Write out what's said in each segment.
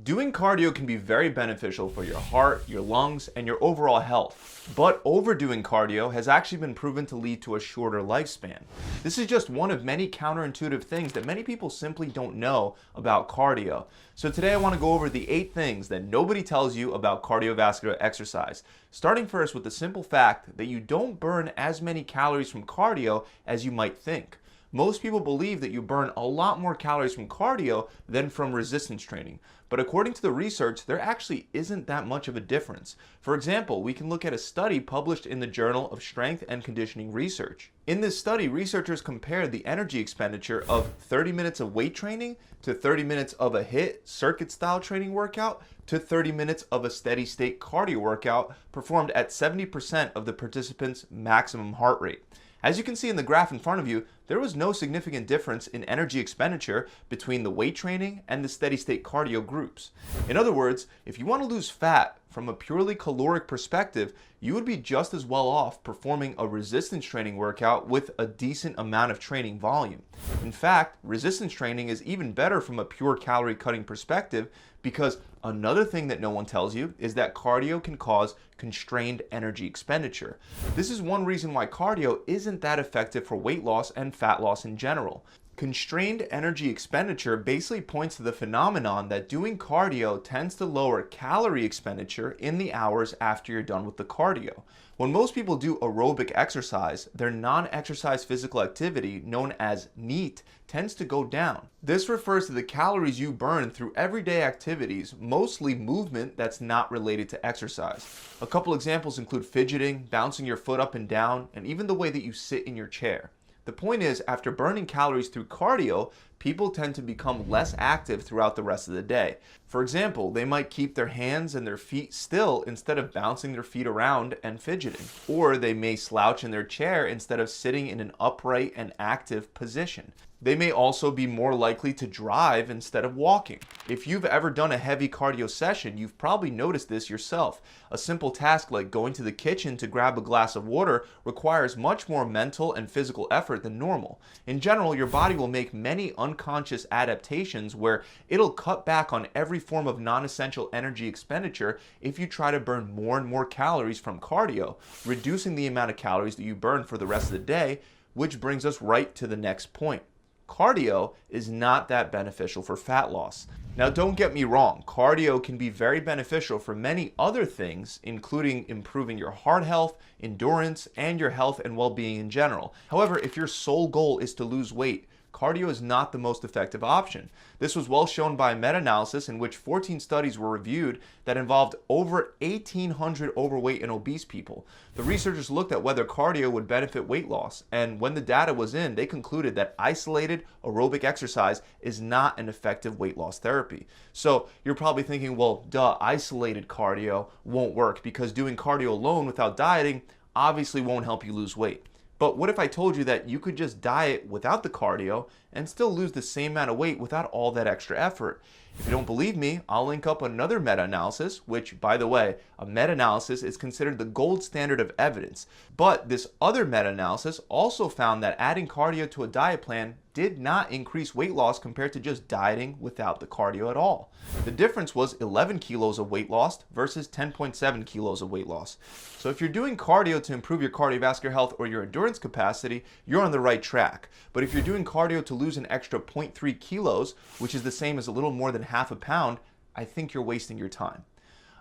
Doing cardio can be very beneficial for your heart, your lungs, and your overall health. But overdoing cardio has actually been proven to lead to a shorter lifespan. This is just one of many counterintuitive things that many people simply don't know about cardio. So today I want to go over the 8 things that nobody tells you about cardiovascular exercise. Starting first with the simple fact that you don't burn as many calories from cardio as you might think. Most people believe that you burn a lot more calories from cardio than from resistance training. But according to the research, there actually isn't that much of a difference. For example, we can look at a study published in the Journal of Strength and Conditioning Research. In this study, researchers compared the energy expenditure of 30 minutes of weight training to 30 minutes of a HIIT circuit style training workout to 30 minutes of a steady state cardio workout performed at 70% of the participants' maximum heart rate. As you can see in the graph in front of you, there was no significant difference in energy expenditure between the weight training and the steady state cardio groups. In other words, if you want to lose fat from a purely caloric perspective, you would be just as well off performing a resistance training workout with a decent amount of training volume. In fact, resistance training is even better from a pure calorie cutting perspective because another thing that no one tells you is that cardio can cause constrained energy expenditure. This is one reason why cardio isn't that effective for weight loss and fat loss in general. Constrained energy expenditure basically points to the phenomenon that doing cardio tends to lower calorie expenditure in the hours after you're done with the cardio. When most people do aerobic exercise, their non-exercise physical activity, known as NEAT, tends to go down. This refers to the calories you burn through everyday activities, mostly movement that's not related to exercise. A couple examples include fidgeting, bouncing your foot up and down, and even the way that you sit in your chair. The point is, after burning calories through cardio, people tend to become less active throughout the rest of the day. For example, they might keep their hands and their feet still instead of bouncing their feet around and fidgeting. Or they may slouch in their chair instead of sitting in an upright and active position. They may also be more likely to drive instead of walking. If you've ever done a heavy cardio session, you've probably noticed this yourself. A simple task like going to the kitchen to grab a glass of water requires much more mental and physical effort than normal. In general, your body will make many unconscious adaptations where it'll cut back on every form of non-essential energy expenditure if you try to burn more and more calories from cardio, reducing the amount of calories that you burn for the rest of the day, which brings us right to the next point. Cardio is not that beneficial for fat loss. Now, don't get me wrong, cardio can be very beneficial for many other things, including improving your heart health, endurance, and your health and well-being in general. However, if your sole goal is to lose weight, cardio is not the most effective option. This was well shown by a meta-analysis in which 14 studies were reviewed that involved over 1,800 overweight and obese people. The researchers looked at whether cardio would benefit weight loss, and when the data was in, they concluded that isolated aerobic exercise is not an effective weight loss therapy. So you're probably thinking, well, isolated cardio won't work because doing cardio alone without dieting obviously won't help you lose weight. But what if I told you that you could just diet without the cardio and still lose the same amount of weight without all that extra effort? If you don't believe me, I'll link up another meta-analysis, which, by the way, a meta-analysis is considered the gold standard of evidence. But this other meta-analysis also found that adding cardio to a diet plan did not increase weight loss compared to just dieting without the cardio at all. The difference was 11 kilos of weight loss versus 10.7 kilos of weight loss. So if you're doing cardio to improve your cardiovascular health or your endurance capacity, you're on the right track. But if you're doing cardio to lose an extra 0.3 kilos, which is the same as a little more than half a pound, I think you're wasting your time.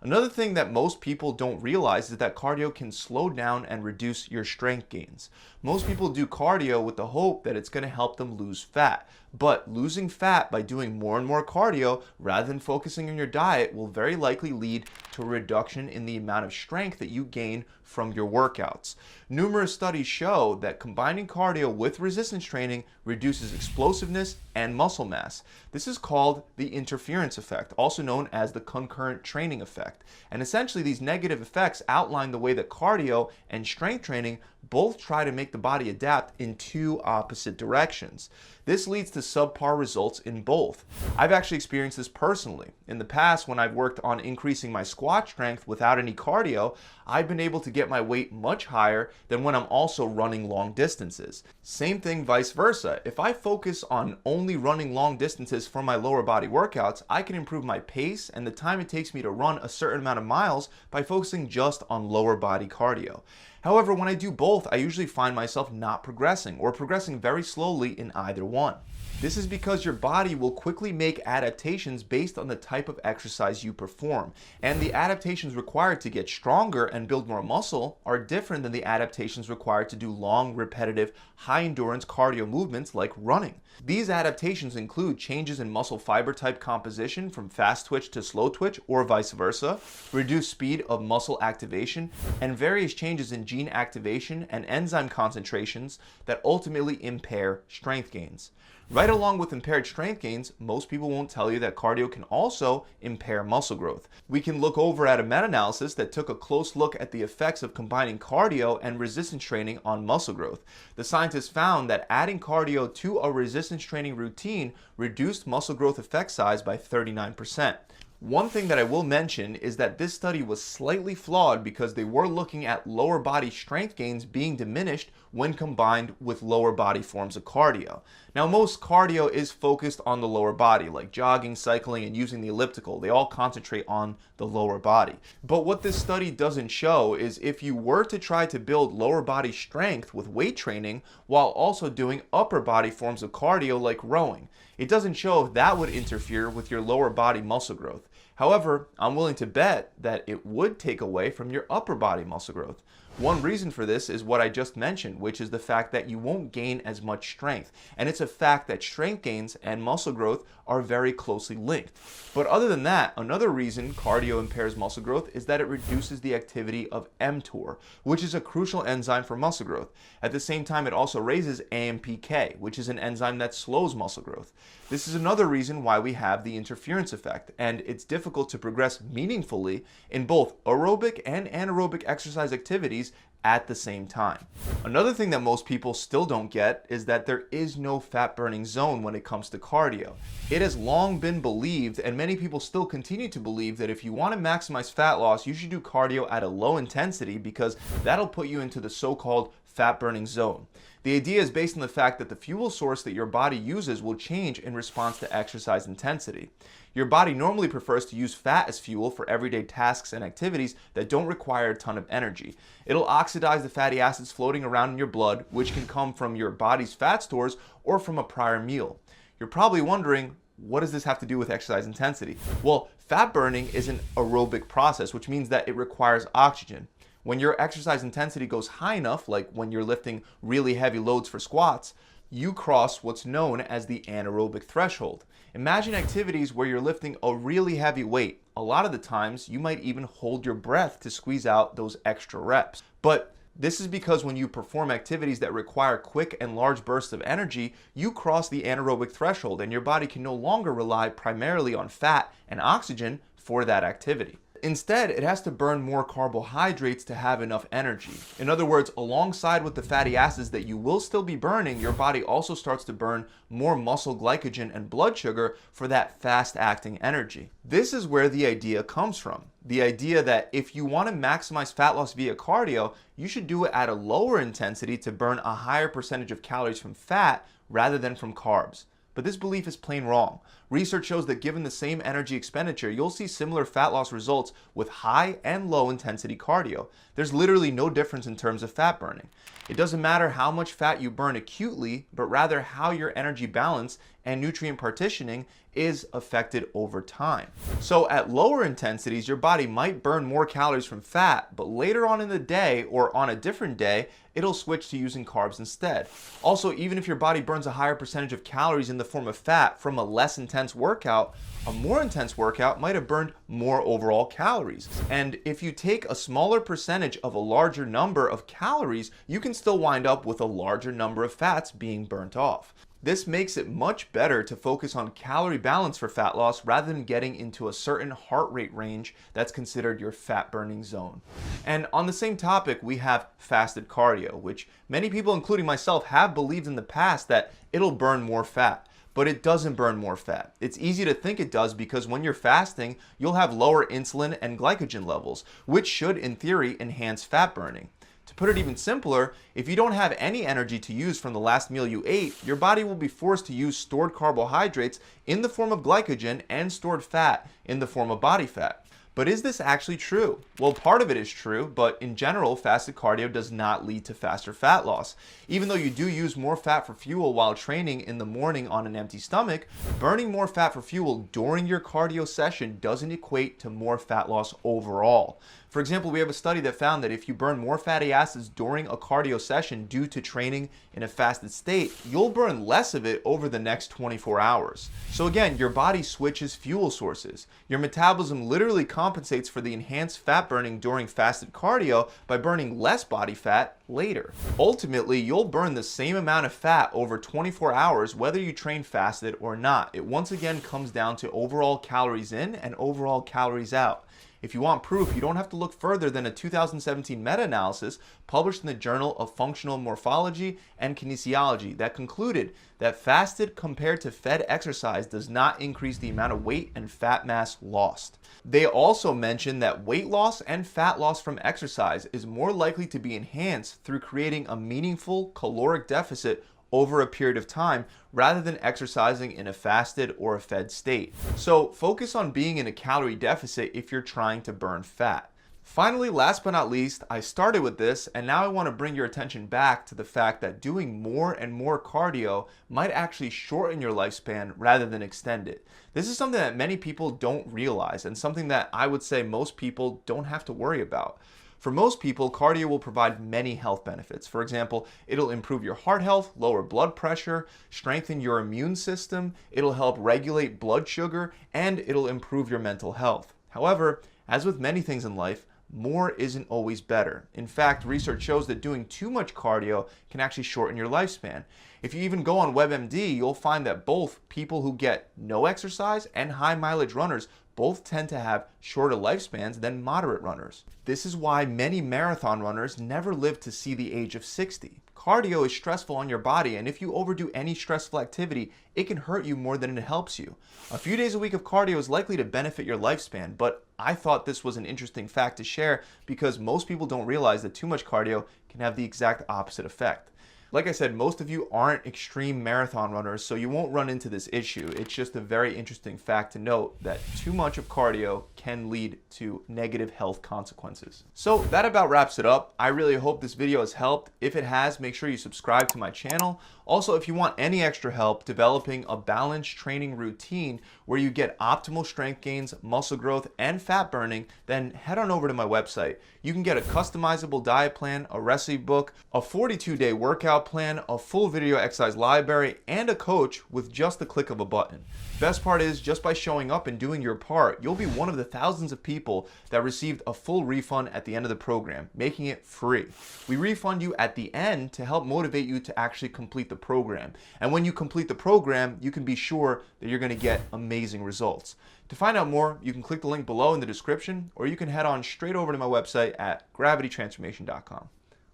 Another thing that most people don't realize is that cardio can slow down and reduce your strength gains. Most people do cardio with the hope that it's going to help them lose fat. But losing fat by doing more and more cardio rather than focusing on your diet will very likely lead to a reduction in the amount of strength that you gain from your workouts. Numerous studies show that combining cardio with resistance training reduces explosiveness and muscle mass. This is called the interference effect, also known as the concurrent training effect. And essentially, these negative effects outline the way that cardio and strength training both try to make the body adapt in two opposite directions. This leads to to subpar results in both. I've actually experienced this personally. In the past, when I've worked on increasing my squat strength without any cardio, I've been able to get my weight much higher than when I'm also running long distances. Same thing vice versa. If I focus on only running long distances for my lower body workouts, I can improve my pace and the time it takes me to run a certain amount of miles by focusing just on lower body cardio. However, when I do both, I usually find myself not progressing or progressing very slowly in either one. This is because your body will quickly make adaptations based on the type of exercise you perform, and the adaptations required to get stronger and build more muscle are different than the adaptations required to do long, repetitive, high-endurance cardio movements like running. These adaptations include changes in muscle fiber type composition from fast twitch to slow twitch or vice versa, reduced speed of muscle activation, and various changes in gene activation and enzyme concentrations that ultimately impair strength gains. Right along with impaired strength gains, most people won't tell you that cardio can also impair muscle growth. We can look over at a meta-analysis that took a close look at the effects of combining cardio and resistance training on muscle growth. The scientists found that adding cardio to a resistance training routine reduced muscle growth effect size by 39%. One thing that I will mention is that this study was slightly flawed because they were looking at lower body strength gains being diminished when combined with lower body forms of cardio. Now, most cardio is focused on the lower body, like jogging, cycling, and using the elliptical. They all concentrate on the lower body. But what this study doesn't show is if you were to try to build lower body strength with weight training while also doing upper body forms of cardio like rowing, it doesn't show if that would interfere with your lower body muscle growth. However, I'm willing to bet that it would take away from your upper body muscle growth. One reason for this is what I just mentioned, which is the fact that you won't gain as much strength. And it's a fact that strength gains and muscle growth are very closely linked. But other than that, another reason cardio impairs muscle growth is that it reduces the activity of mTOR, which is a crucial enzyme for muscle growth. At the same time, it also raises AMPK, which is an enzyme that slows muscle growth. This is another reason why we have the interference effect, and it's difficult to progress meaningfully in both aerobic and anaerobic exercise activities at the same time. Another thing that most people still don't get is that there is no fat burning zone when it comes to cardio. It has long been believed, and many people still continue to believe, that if you want to maximize fat loss, you should do cardio at a low intensity because that'll put you into the so-called fat burning zone. The idea is based on the fact that the fuel source that your body uses will change in response to exercise intensity. Your body normally prefers to use fat as fuel for everyday tasks and activities that don't require a ton of energy. It'll oxidize the fatty acids floating around in your blood, which can come from your body's fat stores or from a prior meal. You're probably wondering, what does this have to do with exercise intensity? Well, fat burning is an aerobic process, which means that it requires oxygen. When your exercise intensity goes high enough, like when you're lifting really heavy loads for squats, you cross what's known as the anaerobic threshold. Imagine activities where you're lifting a really heavy weight. A lot of the times, you might even hold your breath to squeeze out those extra reps. But this is because when you perform activities that require quick and large bursts of energy, you cross the anaerobic threshold and your body can no longer rely primarily on fat and oxygen for that activity. Instead, it has to burn more carbohydrates to have enough energy. In other words, alongside with the fatty acids that you will still be burning, your body also starts to burn more muscle glycogen and blood sugar for that fast-acting energy. This is where the idea comes from. The idea that if you want to maximize fat loss via cardio, you should do it at a lower intensity to burn a higher percentage of calories from fat rather than from carbs. But this belief is plain wrong. Research shows that given the same energy expenditure, you'll see similar fat loss results with high and low intensity cardio. There's literally no difference in terms of fat burning. It doesn't matter how much fat you burn acutely, but rather how your energy balance and nutrient partitioning is affected over time. So at lower intensities, your body might burn more calories from fat, but later on in the day or on a different day, it'll switch to using carbs instead. Also, even if your body burns a higher percentage of calories in the form of fat from a less intense workout, a more intense workout might have burned more overall calories. And if you take a smaller percentage of a larger number of calories, you can still wind up with a larger number of fats being burnt off. This makes it much better to focus on calorie balance for fat loss rather than getting into a certain heart rate range that's considered your fat burning zone. And on the same topic, we have fasted cardio, which many people, including myself, have believed in the past that it'll burn more fat. but it doesn't burn more fat. It's easy to think it does because when you're fasting, you'll have lower insulin and glycogen levels, which should, in theory, enhance fat burning. To put it even simpler, if you don't have any energy to use from the last meal you ate, your body will be forced to use stored carbohydrates in the form of glycogen and stored fat in the form of body fat. But is this actually true? Well, part of it is true, but in general, fasted cardio does not lead to faster fat loss. Even though you do use more fat for fuel while training in the morning on an empty stomach, burning more fat for fuel during your cardio session doesn't equate to more fat loss overall. For example, we have a study that found that if you burn more fatty acids during a cardio session due to training in a fasted state, you'll burn less of it over the next 24 hours. So again, your body switches fuel sources. Your metabolism literally compensates for the enhanced fat burning during fasted cardio by burning less body fat later. Ultimately, you'll burn the same amount of fat over 24 hours whether you train fasted or not. It once again comes down to overall calories in and overall calories out. If you want proof, you don't have to look further than a 2017 meta-analysis published in the Journal of Functional Morphology and Kinesiology that concluded that fasted compared to fed exercise does not increase the amount of weight and fat mass lost. They also mentioned that weight loss and fat loss from exercise is more likely to be enhanced through creating a meaningful caloric deficit over a period of time rather than exercising in a fasted or a fed state. So focus on being in a calorie deficit if you're trying to burn fat. Finally, last but not least, I started with this and now I want to bring your attention back to the fact that doing more and more cardio might actually shorten your lifespan rather than extend it. This is something that many people don't realize and something that I would say most people don't have to worry about. For most people, cardio will provide many health benefits. For example, it'll improve your heart health, lower blood pressure, strengthen your immune system, it'll help regulate blood sugar, and it'll improve your mental health. However, as with many things in life, more isn't always better. In fact, research shows that doing too much cardio can actually shorten your lifespan. If you even go on WebMD, you'll find that both people who get no exercise and high mileage runners both tend to have shorter lifespans than moderate runners. This is why many marathon runners never live to see the age of 60. Cardio is stressful on your body, and if you overdo any stressful activity, it can hurt you more than it helps you. A few days a week of cardio is likely to benefit your lifespan, but I thought this was an interesting fact to share because most people don't realize that too much cardio can have the exact opposite effect. Like I said, most of you aren't extreme marathon runners, so you won't run into this issue. It's just a very interesting fact to note that too much of cardio can lead to negative health consequences. So that about wraps it up. I really hope this video has helped. If it has, make sure you subscribe to my channel. Also, if you want any extra help developing a balanced training routine where you get optimal strength gains, muscle growth, and fat burning, then head on over to my website. You can get a customizable diet plan, a recipe book, a 42-day workout plan, a full video exercise library, and a coach with just the click of a button. Best part is, just by showing up and doing your part, you'll be one of the thousands of people that received a full refund at the end of the program, making it free. We refund you at the end to help motivate you to actually complete the program. And when you complete the program, you can be sure that you're going to get amazing results. To find out more, you can click the link below in the description, or you can head on straight over to my website at gravitytransformation.com.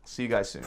See you guys soon.